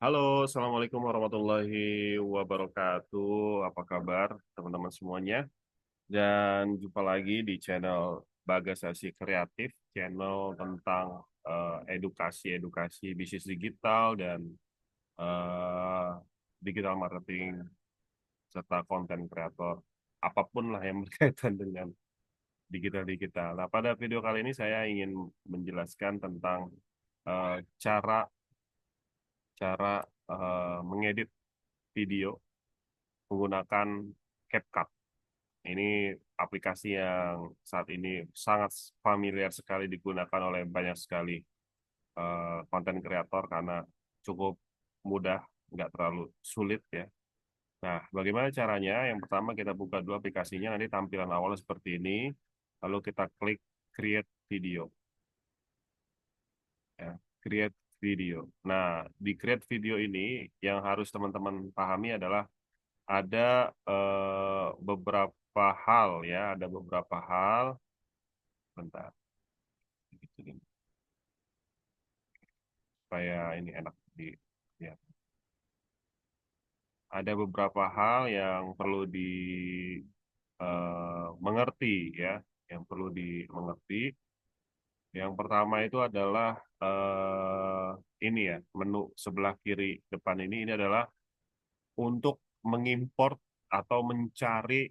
Halo, Assalamualaikum warahmatullahi wabarakatuh. Apa kabar teman-teman semuanya? Dan jumpa lagi di channel Bagasasi Kreatif, channel tentang edukasi-edukasi bisnis digital dan eh, digital marketing serta konten kreator. Apapun lah yang berkaitan dengan digital-digital. Nah, pada video kali ini saya ingin menjelaskan tentang cara cara mengedit video menggunakan CapCut. Ini aplikasi yang saat ini sangat familiar sekali digunakan oleh banyak sekali konten kreator karena cukup mudah, nggak terlalu sulit ya. Nah, bagaimana caranya? Yang pertama kita buka dulu aplikasinya, nanti tampilan awalnya seperti ini, lalu kita klik Create Video. Ya, Create Video. Nah, di Create Video ini yang harus teman-teman pahami adalah ada beberapa hal ya, ada beberapa hal. Bentar, gitu supaya ini enak di ya. Ada beberapa hal yang perlu mengerti ya, yang perlu dimengerti. Yang pertama itu adalah ini ya, menu sebelah kiri depan ini adalah untuk mengimport atau mencari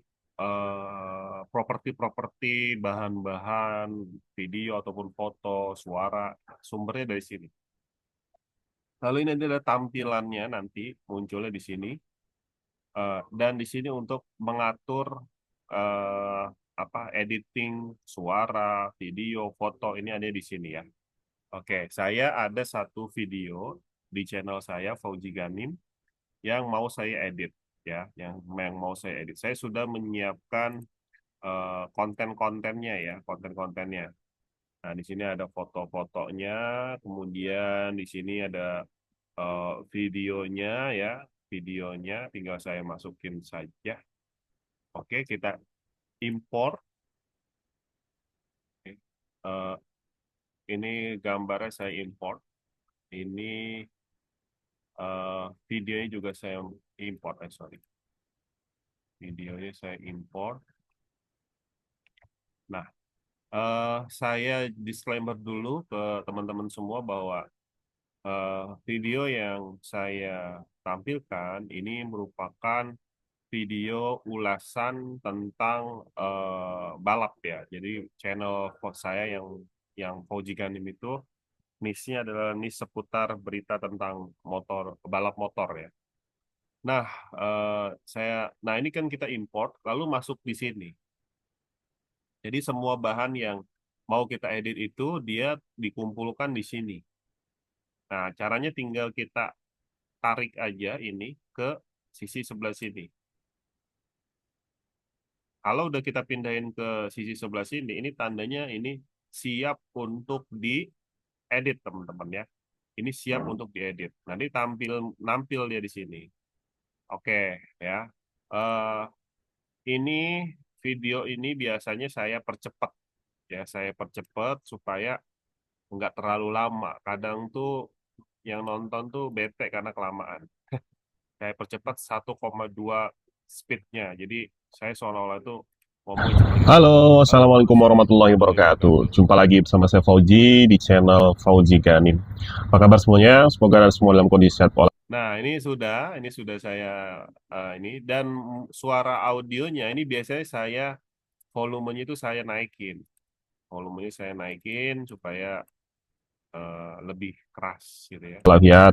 properti-properti, bahan-bahan video ataupun foto, suara, sumbernya dari sini. Lalu ini adalah tampilannya nanti munculnya di sini. Dan di sini untuk mengatur eh, apa editing suara, video, foto ini ada di sini ya. Oke, saya ada satu video di channel saya Fauzi Ganim yang mau saya edit ya, yang mau saya edit. Saya sudah menyiapkan konten-kontennya ya, konten-kontennya. Nah, di sini ada foto-fotonya, kemudian di sini ada videonya ya, videonya tinggal saya masukin saja. Oke, kita import. Oke. Eh, ini gambarnya saya import. Ini videonya juga saya import. Sorry, videonya saya import. Nah, saya disclaimer dulu ke teman-teman semua bahwa video yang saya tampilkan ini merupakan video ulasan tentang balap ya. Jadi channel saya yang Fauzi Ganim itu niche-nya adalah niche seputar berita tentang motor, balap motor ya. Nah, nah ini kan kita import lalu masuk di sini. Jadi semua bahan yang mau kita edit itu dia dikumpulkan di sini. Nah, caranya tinggal kita tarik aja ini ke sisi sebelah sini. Kalau udah kita pindahin ke sisi sebelah sini, ini tandanya ini siap untuk diedit, teman-teman ya. Ini siap untuk diedit. Nanti nampil dia di sini. Oke, ya. Eh ini video ini biasanya saya percepat ya, saya percepat supaya nggak terlalu lama. Kadang tuh yang nonton tuh bete karena kelamaan. Saya percepat 1,2 speednya. Jadi saya seolah-olah itu ngomongnya cepet gitu. Halo, Assalamualaikum Sini warahmatullahi warahmatullahi wabarakatuh. wabarakatuh. Jumpa lagi bersama saya Fauji di channel Fauji Ganim. Apa kabar semuanya? Semoga semua dalam kondisi sehat walafiat. Nah, ini sudah saya ini dan suara audionya ini biasanya saya volumenya itu saya naikin. Volumenya saya naikin supaya lebih keras gitu ya.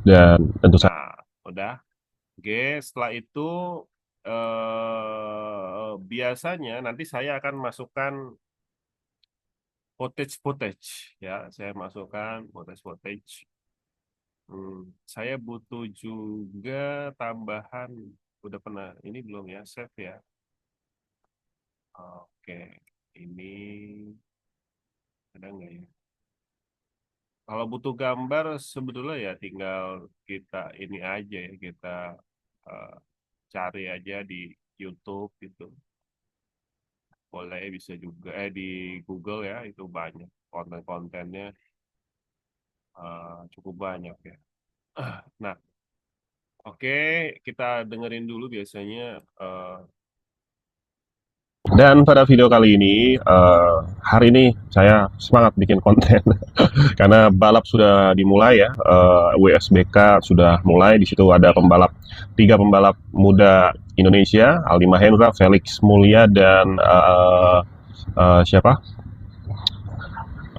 Dan tentu saja Nah, udah. Oke, setelah itu biasanya nanti saya akan masukkan footage-footage ya. Saya masukkan footage-footage. Saya butuh juga tambahan. Udah pernah ini belum ya save ya. Oke, ini ada nggak ya? Kalau butuh gambar sebetulnya ya tinggal kita ini aja ya kita eh, cari aja di YouTube gitu. Boleh bisa juga di Google ya itu banyak konten-kontennya cukup banyak ya. Nah, Oke, kita dengerin dulu biasanya. Dan pada video kali ini, hari ini saya semangat bikin konten karena balap sudah dimulai ya. WSBK sudah mulai. Di situ ada tiga pembalap muda Indonesia: Aldi Mahendra, Felix Mulia, dan siapa?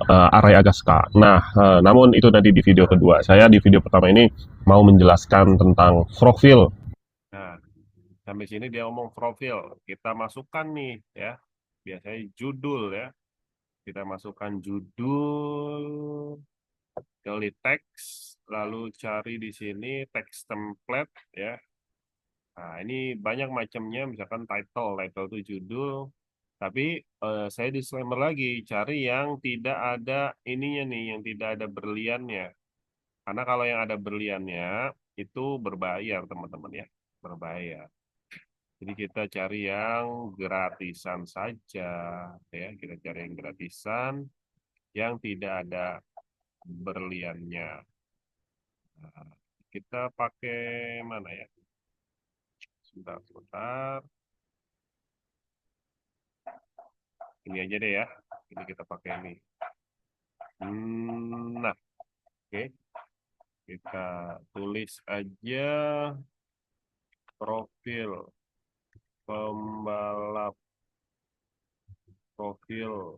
Aray Agaska. Nah, namun itu nanti di video kedua. Saya di video pertama ini mau menjelaskan tentang profil. Nah, sampai sini dia ngomong profil. Kita masukkan nih ya. Biasanya judul ya. Kita masukkan judul, pilih teks, lalu cari di sini teks template ya. Nah, ini banyak macamnya, misalkan title itu judul. Tapi saya disclaimer lagi, cari yang tidak ada ininya nih, yang tidak ada berliannya. Karena kalau yang ada berliannya itu berbayar teman-teman ya, berbayar. Jadi kita cari yang gratisan saja, ya. Kita cari yang gratisan, yang tidak ada berliannya. Nah, kita pakai mana ya? Sebentar, sebentar. Ini aja deh ya. Ini kita pakai ini. Nah, oke. Kita tulis aja profil pembalap, profil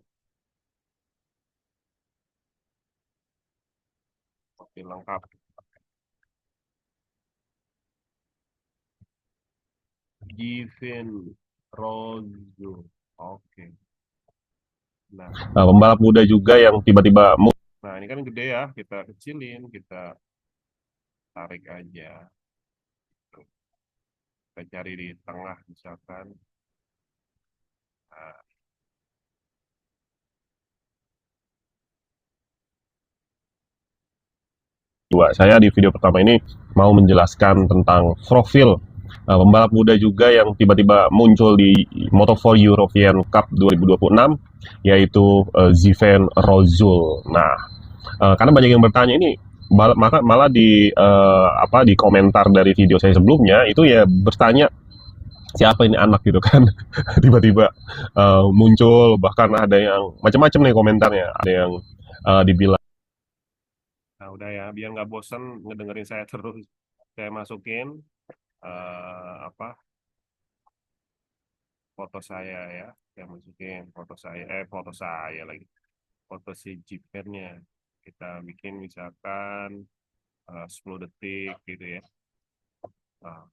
lengkap. Given Rozo. Oke. Nah, Pembalap muda juga yang tiba-tiba nah ini kan gede ya. Kita kecilin, kita tarik aja. Kita cari di tengah misalkan. Nah, Saya di video pertama ini mau menjelaskan tentang profil pembalap muda juga yang tiba-tiba muncul di Moto4 European Cup 2026, yaitu Ziven Rozul. Nah, karena banyak yang bertanya ini, maka malah di komentar dari video saya sebelumnya itu ya bertanya siapa ini anak gitu kan. Tiba-tiba muncul, bahkan ada yang macam-macam nih komentarnya, ada yang dibilang nah, udah ya, biar nggak bosen ngedengerin saya terus. Saya masukin apa foto saya ya. Saya masukin foto saya lagi. Foto si Jeepnya. Kita bikin misalkan 10 detik gitu ya. Nah,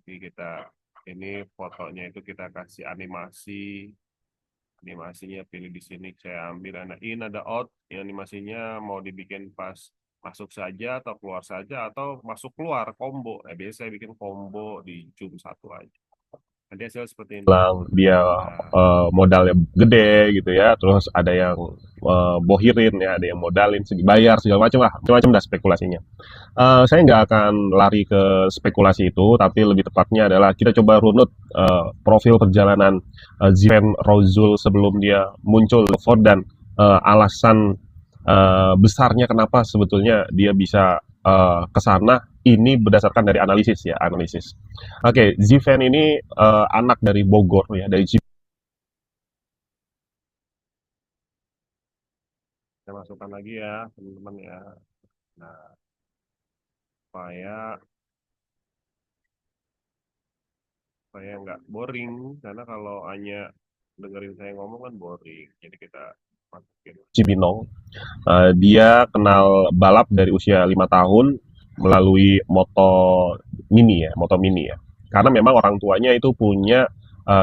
jadi ini fotonya itu kita kasih animasi. Animasinya pilih di sini, saya ambil ada in, ada out. Yang animasinya mau dibikin pas masuk saja atau keluar saja atau masuk keluar combo. Biasa saya bikin combo di zoom satu aja. Nanti hasil seperti ini. dia Nah, modalnya gede gitu ya, terus ada yang bohirin ya, ada yang modalin bayar segala macam lah, macam-macam dah spekulasinya. Saya nggak akan lari ke spekulasi itu, tapi lebih tepatnya adalah kita coba runut profil perjalanan Ziven Rozul sebelum dia muncul Ford, dan alasan besarnya kenapa sebetulnya dia bisa ke sana. Ini berdasarkan dari analisis ya, analisis. Oke, Ziven ini anak dari Bogor ya, dari saya masukkan lagi ya teman-teman ya. Nah, supaya supaya nggak boring, karena kalau hanya dengerin saya ngomong kan boring. Jadi kita masukin. Cibinong. Dia kenal balap dari usia 5 tahun melalui moto mini ya. Karena memang orang tuanya itu punya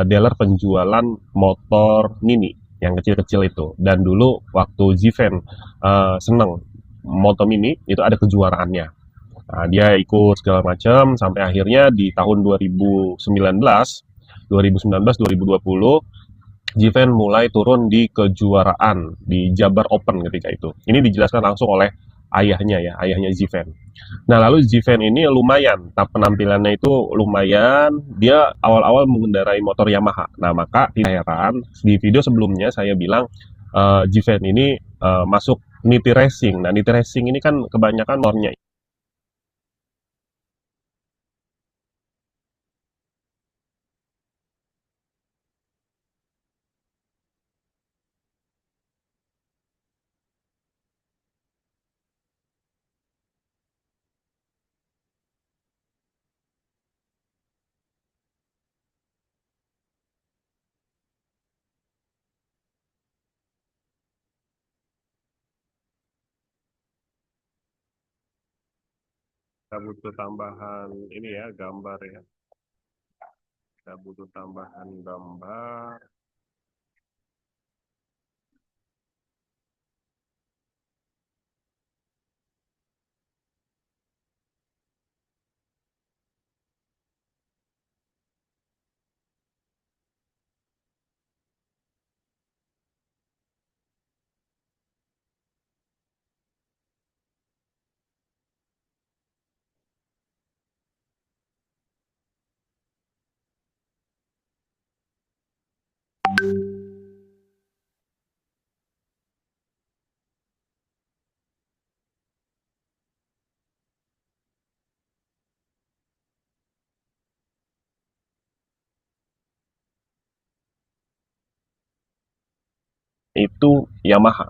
dealer penjualan motor mini yang kecil-kecil itu. Dan dulu waktu Ziven seneng moto mini itu ada kejuaraannya. Nah, dia ikut segala macam sampai akhirnya di tahun 2019 2020 Jiven mulai turun di kejuaraan di Jabar Open ketika itu. Ini dijelaskan langsung oleh ayahnya ya, ayahnya Jiven. Nah, lalu Jiven ini lumayan, penampilannya itu lumayan. Dia awal-awal mengendarai motor Yamaha. Nah, maka tidak heran di video sebelumnya saya bilang Jiven ini masuk Niti Racing. Nah, Niti Racing ini kan kebanyakan motornya Kita butuh tambahan ini ya, gambar ya. Kita butuh tambahan gambar. Itu Yamaha,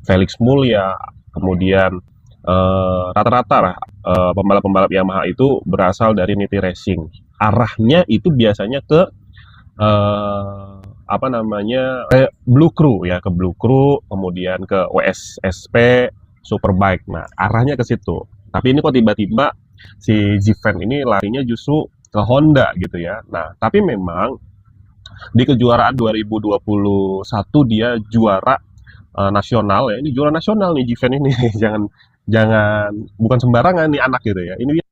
Felix Mulya, kemudian rata-rata lah pembalap-pembalap Yamaha itu berasal dari Niti Racing. Arahnya itu biasanya ke apa namanya Blue Crew ya, ke Blue Crew, kemudian ke WSSP Superbike. Nah, arahnya ke situ. Tapi ini kok tiba-tiba si Jiven ini larinya justru ke Honda gitu ya. Nah, tapi memang di kejuaraan 2021 dia juara nasional ya. Ini juara nasional nih Jiven ini. jangan jangan bukan sembarangan nih anak gitu ya. Ini dia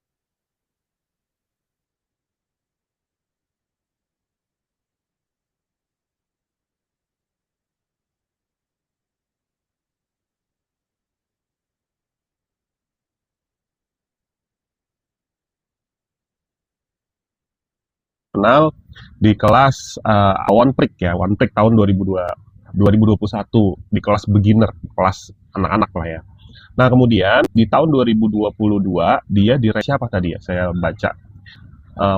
nasional di kelas One Prick ya, One Prick tahun 2021 di kelas beginner, kelas anak-anak lah ya. Nah, kemudian di tahun 2022 dia di race apa tadi ya? Saya baca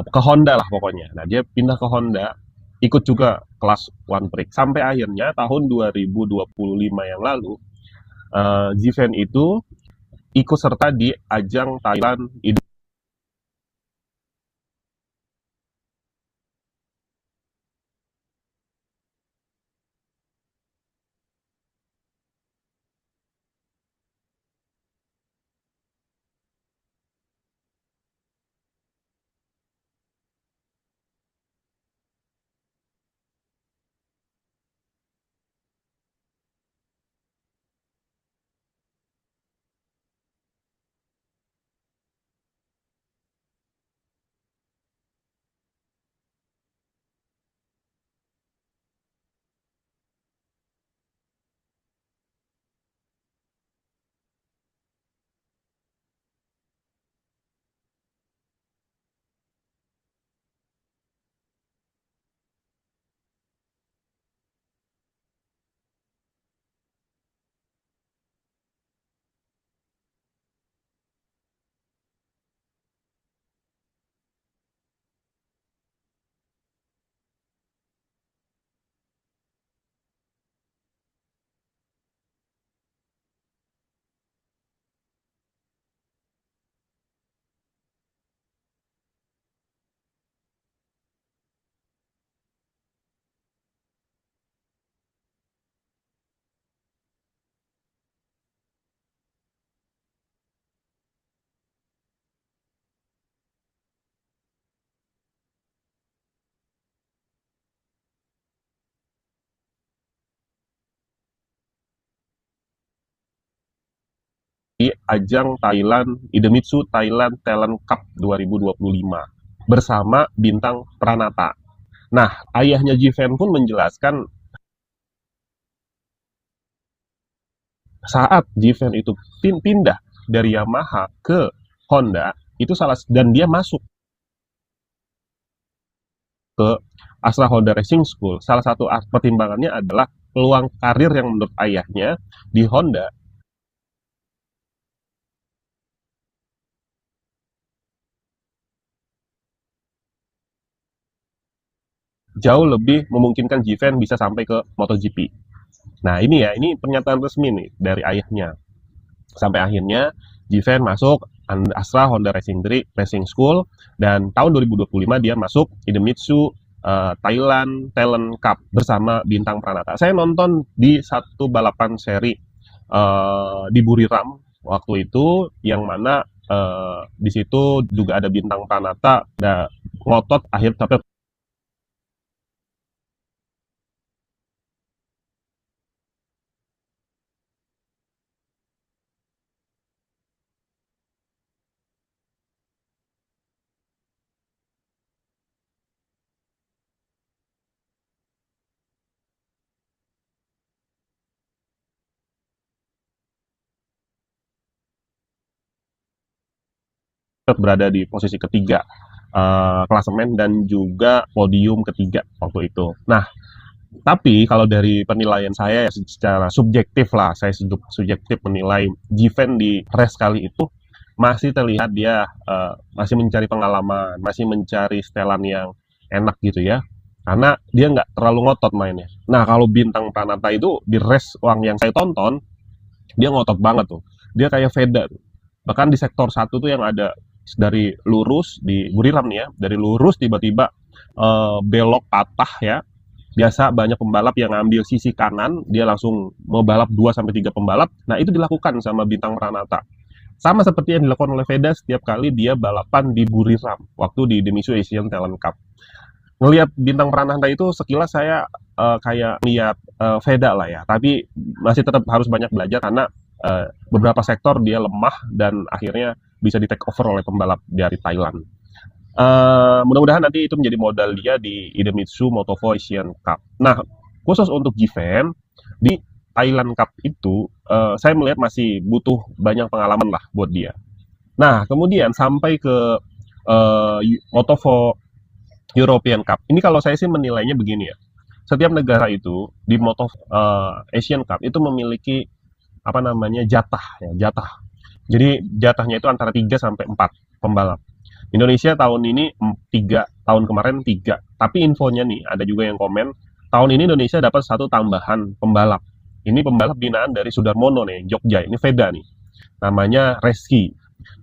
ke Honda lah pokoknya. Nah, dia pindah ke Honda, ikut juga kelas One Prix sampai akhirnya tahun 2025 yang lalu Jiven itu ikut serta di ajang Thailand di ajang Thailand Idemitsu Thailand Talent Cup 2025 bersama bintang Pranata. Nah, ayahnya Jiven pun menjelaskan saat Jiven itu pindah dari Yamaha ke Honda itu salah dan dia masuk ke Astra Honda Racing School. Salah satu pertimbangannya adalah peluang karir yang menurut ayahnya di Honda jauh lebih memungkinkan Jiven bisa sampai ke MotoGP. Nah, ini ya, ini pernyataan resmi nih dari ayahnya. Sampai akhirnya Jiven masuk Astra Honda Racing School dan tahun 2025 dia masuk Idemitsu Thailand Talent Cup bersama bintang Pranata. Saya nonton di satu balapan seri di Buriram waktu itu yang mana di situ juga ada Bintang Pranata, ada ngotot akhir tapi tetap berada di posisi ketiga klasemen dan juga podium ketiga waktu itu. Nah, tapi kalau dari penilaian saya ya secara subjektif lah, saya subjektif menilai Given di race kali itu masih terlihat dia masih mencari pengalaman, masih mencari setelan yang enak gitu ya. Karena dia nggak terlalu ngotot mainnya. Nah, kalau Bintang Pranata itu di race yang saya tonton, dia ngotot banget tuh. Dia kayak Veda tuh. Bahkan di sektor satu tuh yang ada dari lurus di Buriram nih ya, dari lurus tiba-tiba belok patah ya. Biasa banyak pembalap yang ngambil sisi kanan, dia langsung mau balap 2 sampai 3 pembalap. Nah, itu dilakukan sama Bintang Pranata. Sama seperti yang dilakukan oleh Veda setiap kali dia balapan di Buriram waktu di Demisu Asian Talent Cup. Ngelihat Bintang Pranata itu sekilas saya kayak lihat Veda lah ya, tapi masih tetap harus banyak belajar karena beberapa sektor dia lemah dan akhirnya bisa di take over oleh pembalap dari Thailand. Mudah-mudahan nanti itu menjadi modal dia di Idemitsu Moto2 Asian Cup. Nah, khusus untuk Given di Thailand Cup itu saya melihat masih butuh banyak pengalaman lah buat dia. Nah, kemudian sampai ke Moto2 European Cup. Ini kalau saya sih menilainya begini ya. Setiap negara itu di Moto Asian Cup itu memiliki apa namanya jatah ya, jatah. Jadi jatahnya itu antara 3 sampai 4 pembalap. Indonesia tahun ini 3, tahun kemarin 3. Tapi infonya nih, ada juga yang komen, tahun ini Indonesia dapat satu tambahan pembalap. Ini pembalap binaan dari Sudarmono nih, Jogja. Ini Veda nih. Namanya Reski.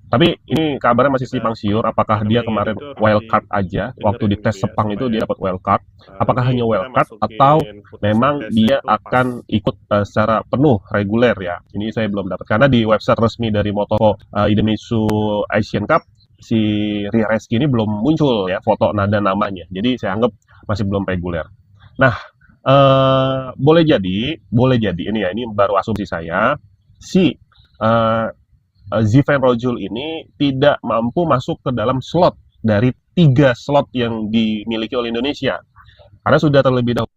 Tapi ini kabarnya masih simpang siur, apakah dia Pandemi kemarin itu wildcard aja, waktu didengerin di tes gitu ya Sepang itu supaya dia dapat wildcard, apakah nanti hanya kita wildcard atau masukin memang footage-nya dia itu pas. akan ikut secara penuh reguler ya. Ini saya belum dapat karena di website resmi dari Moto Idemitsu Asian Cup si Ria Reski ini belum muncul ya foto nada namanya. Jadi saya anggap masih belum reguler. Nah, boleh jadi ini ya, ini baru asumsi saya si Ziven Rojul ini tidak mampu masuk ke dalam slot dari 3 slot yang dimiliki oleh Indonesia karena sudah terlebih dahulu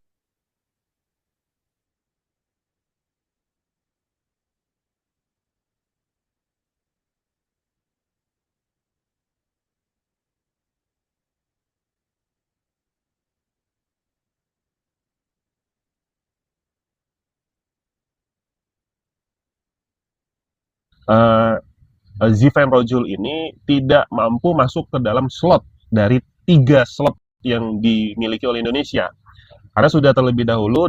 uh, Ziven Rojul ini tidak mampu masuk ke dalam slot dari 3 slot yang dimiliki oleh Indonesia karena sudah terlebih dahulu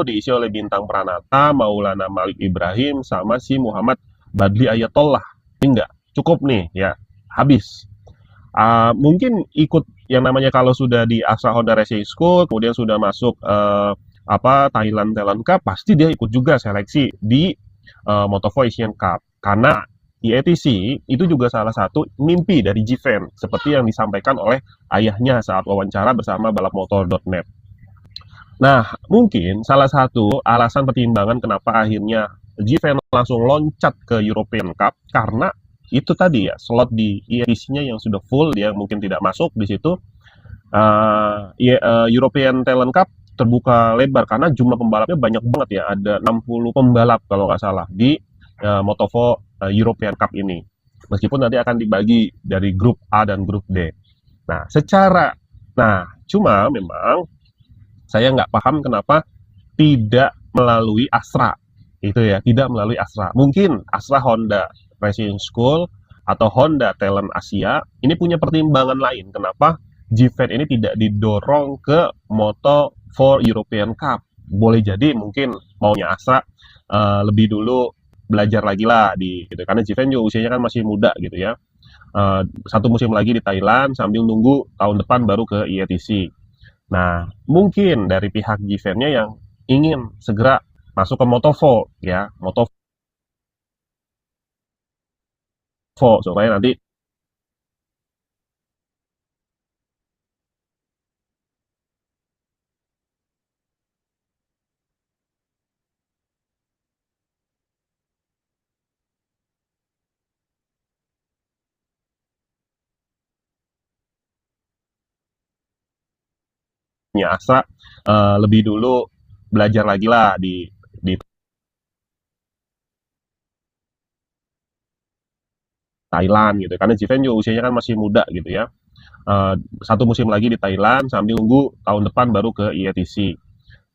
diisi oleh Bintang Pranata, Maulana Malik Ibrahim, sama si Muhammad Badli Ayatollah. Ini enggak cukup nih ya, habis. Mungkin ikut yang namanya kalau sudah di Astra Honda Racing School, kemudian sudah masuk Thailand Talent Cup, pasti dia ikut juga seleksi di Moto2 Asian Cup. Karena IATC itu juga salah satu mimpi dari Given, seperti yang disampaikan oleh ayahnya saat wawancara bersama balapmotor.net. Nah, mungkin salah satu alasan pertimbangan kenapa akhirnya Given langsung loncat ke European Cup karena itu tadi ya slot di IRC-nya yang sudah full dia mungkin tidak masuk di situ. European Talent Cup terbuka lebar karena jumlah pembalapnya banyak banget ya, ada 60 pembalap kalau nggak salah di Moto2 European Cup ini. Meskipun nanti akan dibagi dari grup A dan grup D. Nah, cuma memang saya nggak paham kenapa tidak melalui Astra itu ya, tidak melalui Astra. Mungkin Astra Honda Racing School atau Honda Talent Asia ini punya pertimbangan lain kenapa Given ini tidak didorong ke Moto4 European Cup. Boleh jadi mungkin maunya Astra lebih dulu belajar lagi lah di gitu. Karena Given juga usianya kan masih muda gitu ya. Satu musim lagi di Thailand sambil nunggu tahun depan baru ke IATC. Nah, mungkin dari pihak Given-nya yang ingin segera masuk ke Moto2 ya, Moto2 supaya nanti punya asa lebih dulu belajar lagi lah di Thailand gitu karena Jiven juga usianya kan masih muda gitu ya. Eh, Satu musim lagi di Thailand sambil nunggu tahun depan baru ke IETC.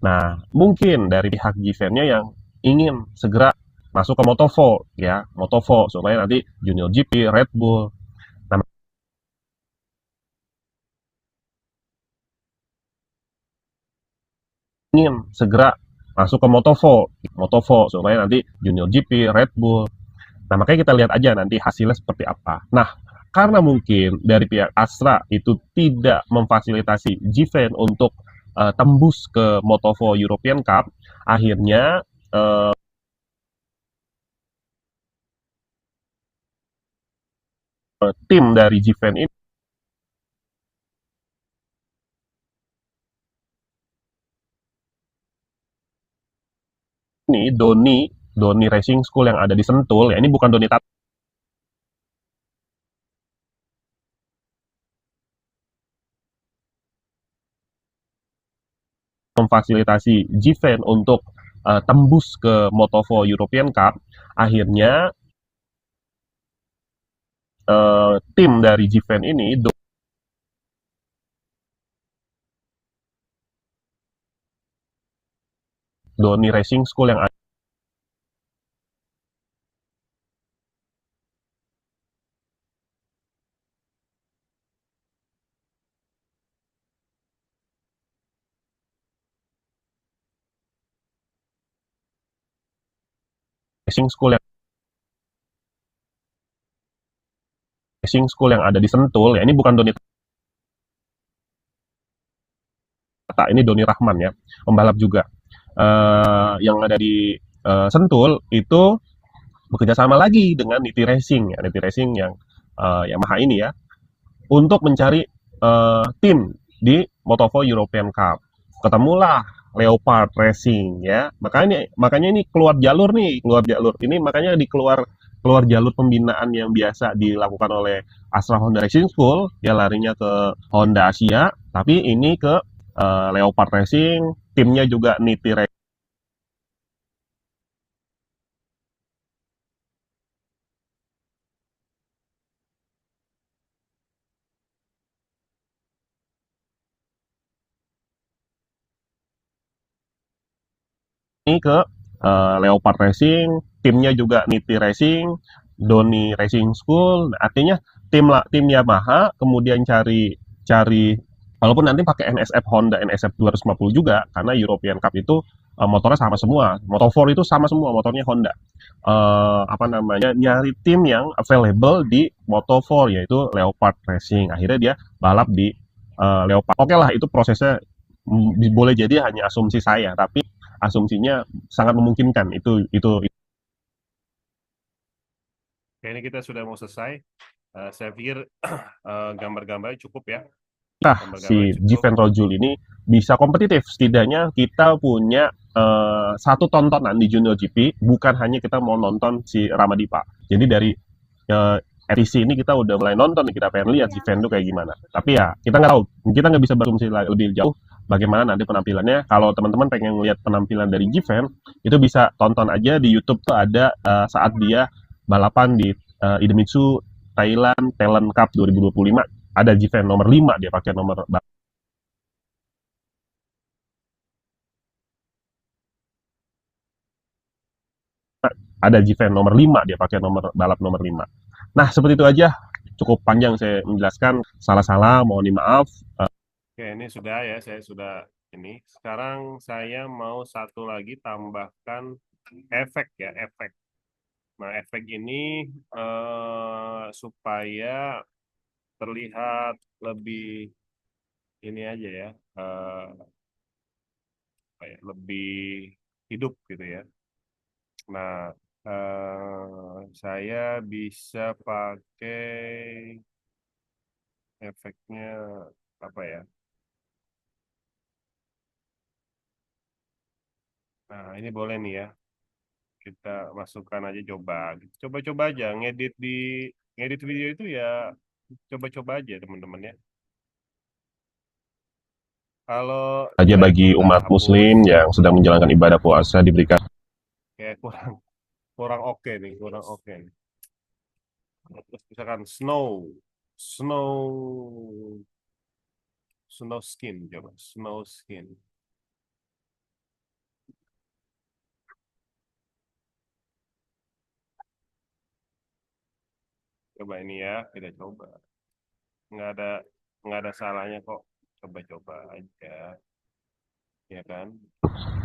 Nah, mungkin dari pihak Jivennya yang ingin segera masuk ke Moto2 ya, Moto2 supaya nanti Junior GP, Red Bull. Nah, ingin segera masuk ke Moto2 supaya nanti Junior GP, Red Bull. Nah, makanya kita lihat aja nanti hasilnya seperti apa. Nah, karena mungkin dari pihak Astra itu tidak memfasilitasi Jiven untuk tembus ke Moto2 European Cup, akhirnya uh, tim dari Jiven ini Doni Racing School yang ada di Sentul ya, ini bukan Doni Tat memfasilitasi Jiven untuk tembus ke Moto2 European Cup, akhirnya tim dari Jiven ini Doni Racing School yang ada Racing School yang ada di Sentul ya, ini bukan Doni Tata, ini Doni Rahman ya, pembalap juga. Yang ada di Sentul itu bekerja sama lagi dengan Niti Racing ya, Niti Racing yang Yamaha ini ya, untuk mencari tim di Moto2 European Cup. Ketemulah Leopard Racing ya. Makanya ini keluar jalur nih, keluar jalur. Ini makanya di keluar keluar jalur pembinaan yang biasa dilakukan oleh Astra Honda Racing School, ya larinya ke Honda Asia, tapi ini ke Leopard Racing, timnya juga Niti Racing ini ke Leopard Racing, timnya juga Niti Racing, Doni Racing School. Nah, artinya tim Yamaha kemudian cari cari walaupun nanti pakai NSF Honda NSF 250 juga karena European Cup itu motornya sama semua. Moto4 itu sama semua motornya Honda. Apa namanya? Nyari tim yang available di Moto4 yaitu Leopard Racing. Akhirnya dia balap di Leopard. Oke lah itu prosesnya boleh jadi hanya asumsi saya, tapi asumsinya sangat memungkinkan itu. Oke, ini kita sudah mau selesai. Saya pikir gambar-gambarnya cukup ya. Nah, Gambar-gambarnya si cukup. Jiven Rojul ini bisa kompetitif. Setidaknya kita punya satu tontonan di Junior GP, bukan hanya kita mau nonton si Ramadipa. Jadi dari edisi ini kita udah mulai nonton, kita pengen lihat Jiven itu kayak gimana. Tapi ya kita nggak tahu, kita nggak bisa berasumsi lebih jauh bagaimana nanti penampilannya. Kalau teman-teman pengen lihat penampilan dari Jiven, itu bisa tonton aja di YouTube tuh ada saat dia balapan di Idemitsu Thailand Talent Cup 2025, ada Jiven nomor 5 dia pakai nomor ada Jiven nomor 5 dia pakai nomor balap nomor 5. Nah, seperti itu aja. Cukup panjang saya menjelaskan. Salah-salah, mohon maaf. Oke, ini sudah ya, saya sudah ini. Sekarang saya mau satu lagi tambahkan efek ya, efek. Nah, efek ini supaya terlihat lebih ini aja ya. apa ya, lebih hidup gitu ya. Nah, saya bisa pakai efeknya apa ya? Nah, ini boleh nih ya. Kita masukkan aja coba. Coba-coba aja ngedit video itu ya coba-coba aja teman-teman ya. Kalau Saja saya bagi minta umat hapus, muslim yang sedang menjalankan ibadah puasa diberikan. kayak kurang kurang oke nih, kurang oke nih. Terus misalkan snow, snow skin coba, snow skin. Coba ini ya, kita coba. Nggak ada nggak ada salahnya kok. Coba-coba aja, ya kan?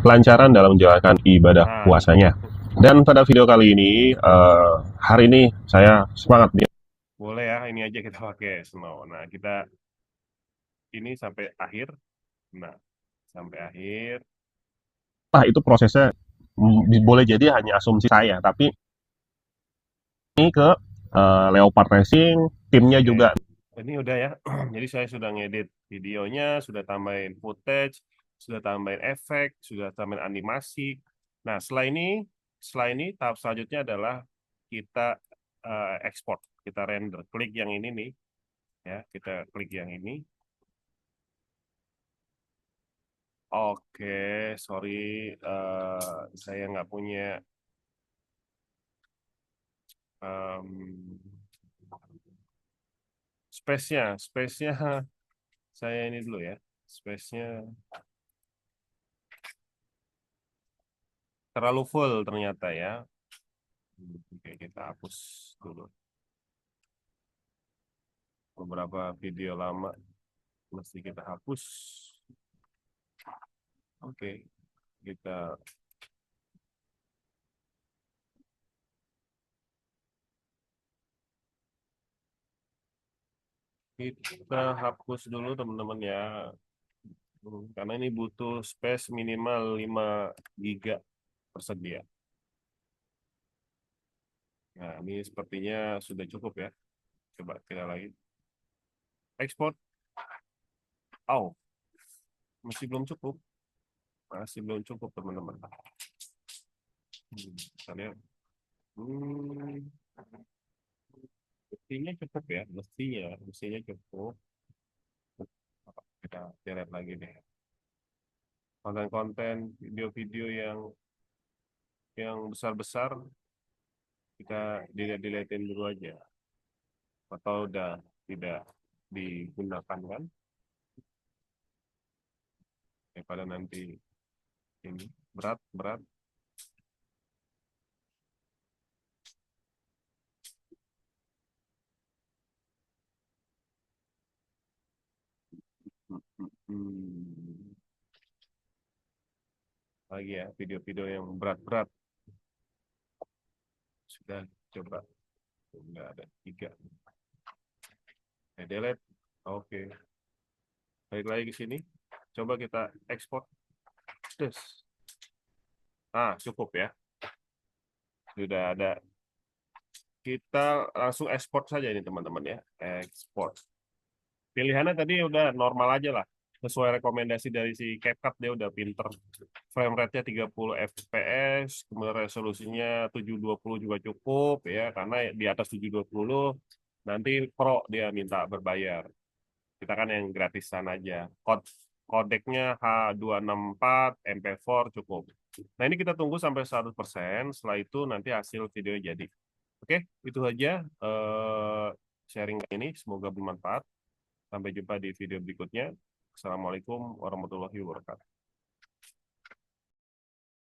Kelancaran dalam menjalankan ibadah Nah, puasanya. Dan pada video kali ini, hari ini saya semangat nih. boleh ya, ini aja kita pakai snow. Nah, kita ini sampai akhir. Nah, sampai akhir. Nah, itu prosesnya boleh jadi hanya asumsi saya, tapi ini ke Leopard Racing, timnya Oke, juga. ini udah ya. Jadi saya sudah ngedit videonya, sudah tambahin footage, sudah tambahin efek, sudah tambahin animasi. Nah, setelah ini tahap selanjutnya adalah kita ekspor, kita render. Klik yang ini nih, ya, kita klik yang ini. Oke, sorry, saya nggak punya em, space-nya saya ini dulu ya, space-nya terlalu full ternyata ya. Oke, kita hapus dulu beberapa video lama, mesti kita hapus. Oke, kita kita hapus dulu teman-teman ya. Karena ini butuh space minimal 5 giga tersedia. Nah, ini sepertinya sudah cukup ya. Coba kita lagi. Export. Oh, masih belum cukup. Masih belum cukup teman-teman. Kita lihat. Hmm, mestinya cukup ya. Mestinya cukup. Kita lihat lagi deh. Konten-konten, video-video yang besar-besar kita dilihatin dulu aja. Atau udah tidak digunakan kan? Daripada nanti ini berat berat. Hmm. Lagi ya video-video yang berat-berat sudah coba nggak ada tiga. Delete. Oke. Balik lagi ke sini. Coba kita ekspor. Terus. Ah, cukup ya. Sudah ada. Kita langsung ekspor saja ini teman-teman ya. Ekspor. Pilihannya tadi udah normal aja lah. Sesuai rekomendasi dari si CapCut, dia udah pinter. Frame rate-nya 30 fps, kemudian resolusinya 720 juga cukup ya, karena di atas 720 nanti Pro dia minta berbayar. Kita kan yang gratisan aja. Kodeknya H264 MP4 cukup. Nah, ini kita tunggu sampai 100%. Setelah itu nanti hasil video jadi. Oke, itu aja sharing ini. Semoga bermanfaat. Sampai jumpa di video berikutnya. Assalamualaikum warahmatullahi wabarakatuh.